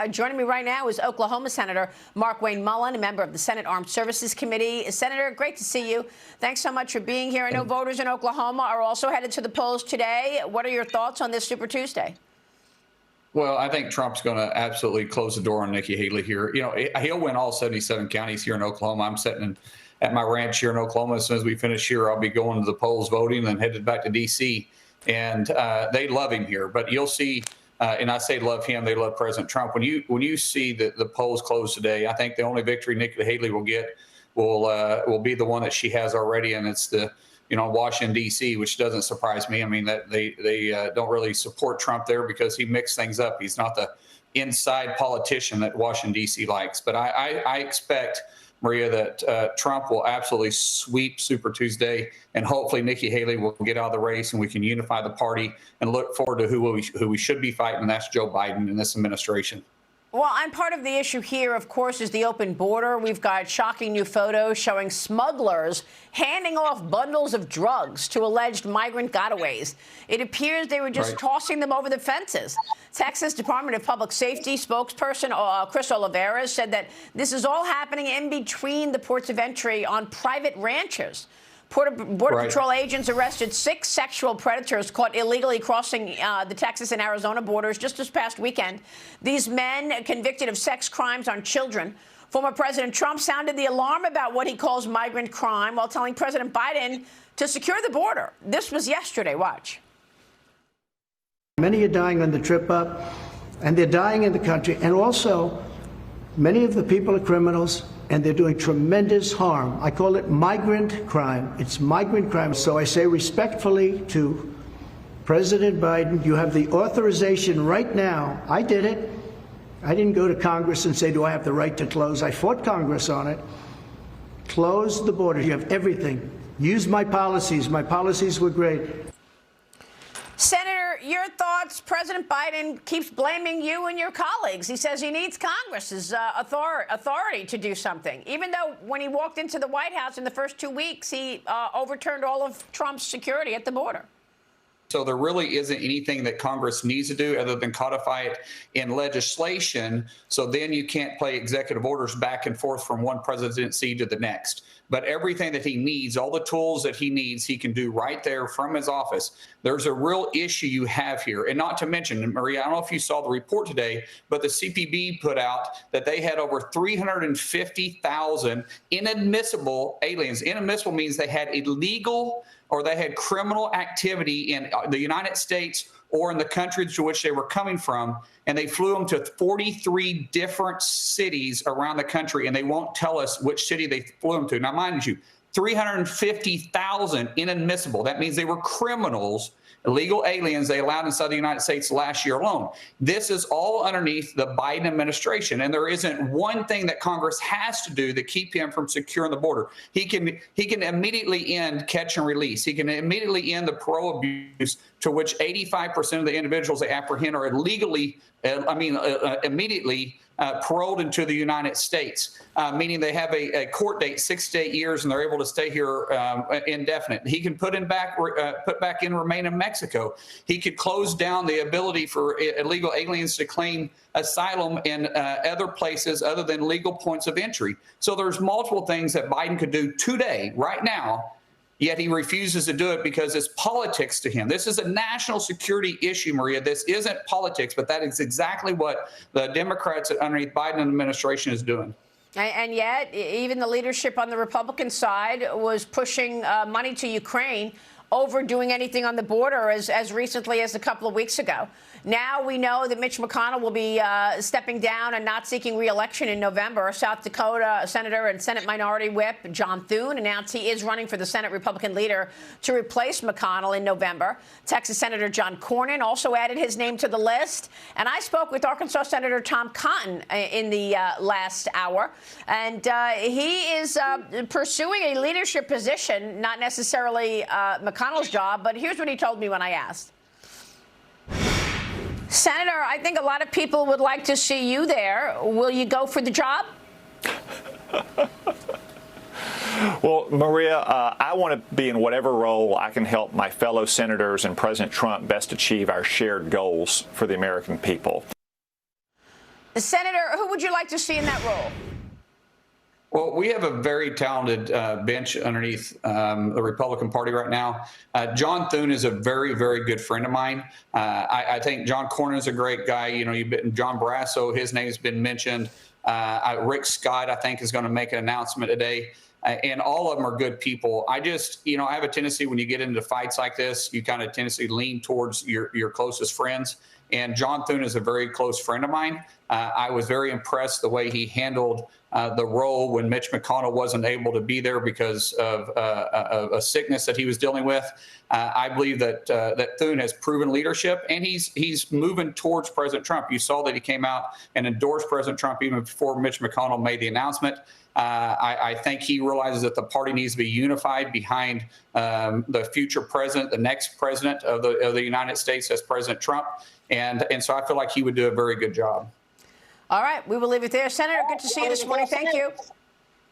Joining me right now is Oklahoma Senator Markwayne Mullin, a member of the Senate Armed Services Committee. Senator, great to see you. Thanks so much for being here. I know voters in Oklahoma are also headed to the polls today. What are your thoughts on this Super Tuesday? Well, I think Trump's going to absolutely close the door on Nikki Haley here. You know, he'll win all 77 counties here in Oklahoma. I'm sitting at my ranch here in Oklahoma. As soon as we finish here, I'll be going to the polls voting and headed back to D.C. And they love him here. But you'll see. And I say love him, they love President Trump. When you see the polls close today, I think the only victory Nikki Haley will get will be the one that she has already, and it's the Washington D.C., which doesn't surprise me. I mean that they don't really support Trump there because he mixed things up. He's not the inside politician that Washington D.C. likes. But I expect, Maria, that Trump will absolutely sweep Super Tuesday, and hopefully Nikki Haley will get out of the race and we can unify the party and look forward to who we should be fighting, and that's Joe Biden and this administration. Well, and part of the issue here, of course, is the open border. We've got shocking new photos showing smugglers handing off bundles of drugs to alleged migrant gotaways. It appears they were just tossing them over the fences. Texas Department of Public Safety spokesperson Chris Oliveras said that this is all happening in between the ports of entry on private ranches. Border Patrol agents arrested 6 sexual predators caught illegally crossing the Texas and Arizona borders just this past weekend. These men convicted of sex crimes on children. Former President Trump sounded the alarm about what he calls migrant crime while telling President Biden to secure the border. This was yesterday. Watch. Many are dying on the trip up, and they're dying in the country. And also, many of the people are criminals, and they're doing tremendous harm. I call it migrant crime. It's migrant crime. So I say respectfully to President Biden, you have the authorization right now. I did it. I didn't go to Congress and say, do I have the right to close? I fought Congress on it. Close the border. You have everything. Use my policies. My policies were great. Senator, your thoughts? President Biden keeps blaming you and your colleagues. He says he needs Congress's authority to do something, even though when he walked into the White House in the first 2 weeks, he overturned all of Trump's security at the border. So there really isn't anything that Congress needs to do other than codify it in legislation. So then you can't play executive orders back and forth from one presidency to the next. But everything that he needs, all the tools that he needs, he can do right there from his office. There's a real issue you have here. And not to mention, Maria, I don't know if you saw the report today, but the CPB put out that they had over 350,000 inadmissible aliens. Inadmissible means they had illegal or they had criminal activity in the United States or in the countries to which they were coming from, and they flew them to 43 different cities around the country, and they won't tell us which city they flew them to. Now, mind you, 350,000 inadmissible. That means they were criminals, illegal aliens they allowed inside the United States last year alone. This is all underneath the Biden administration, and there isn't one thing that Congress has to do to keep him from securing the border. He can immediately end catch and release. He can immediately end the parole abuse to which 85% of the individuals they apprehend are illegally, immediately paroled into the United States, meaning they have a court date 6 to 8 years and they're able to stay here indefinite. He can put back in remain in Mexico. He could close down the ability for illegal aliens to claim asylum in other places other than legal points of entry. So there's multiple things that Biden could do today, right now, yet he refuses to do it because it's politics to him. This is a national security issue, Maria. This isn't politics, but that is exactly what the Democrats underneath Biden administration is doing. And yet, even the leadership on the Republican side was pushing money to Ukraine over doing anything on the border as recently as a couple of weeks ago. Now we know that Mitch McConnell will be stepping down and not seeking re-election in November. South Dakota Senator and Senate Minority Whip John Thune announced he is running for the Senate Republican leader to replace McConnell in November. Texas Senator John Cornyn also added his name to the list. And I spoke with Arkansas Senator Tom Cotton in the last hour. And he is pursuing a leadership position, not necessarily McConnell's job. But here's what he told me when I asked. Senator, I think a lot of people would like to see you there. Will you go for the job? Well, Maria, I want to be in whatever role I can help my fellow senators and President Trump best achieve our shared goals for the American people. Senator, who would you like to see in that role? Well, we have a very talented bench underneath the Republican Party right now. John Thune is a very, very good friend of mine. I think John Cornyn is a great guy. You know, John Barrasso, his name's been mentioned. Rick Scott, I think, is going to make an announcement today. And all of them are good people. I just, you know, I have a tendency when you get into fights like this, you kind of tendency lean towards your closest friends. And John Thune is a very close friend of mine. I was very impressed the way he handled the role when Mitch McConnell wasn't able to be there because of a sickness that he was dealing with. I believe that Thune has proven leadership, and he's moving towards President Trump. You saw that he came out and endorsed President Trump even before Mitch McConnell made the announcement. I think he realizes that the party needs to be unified behind the future president, the next president of the United States, as President Trump. And so I feel like he would do a very good job. All right, we will leave it there. Senator, good to see you this morning. Thank you.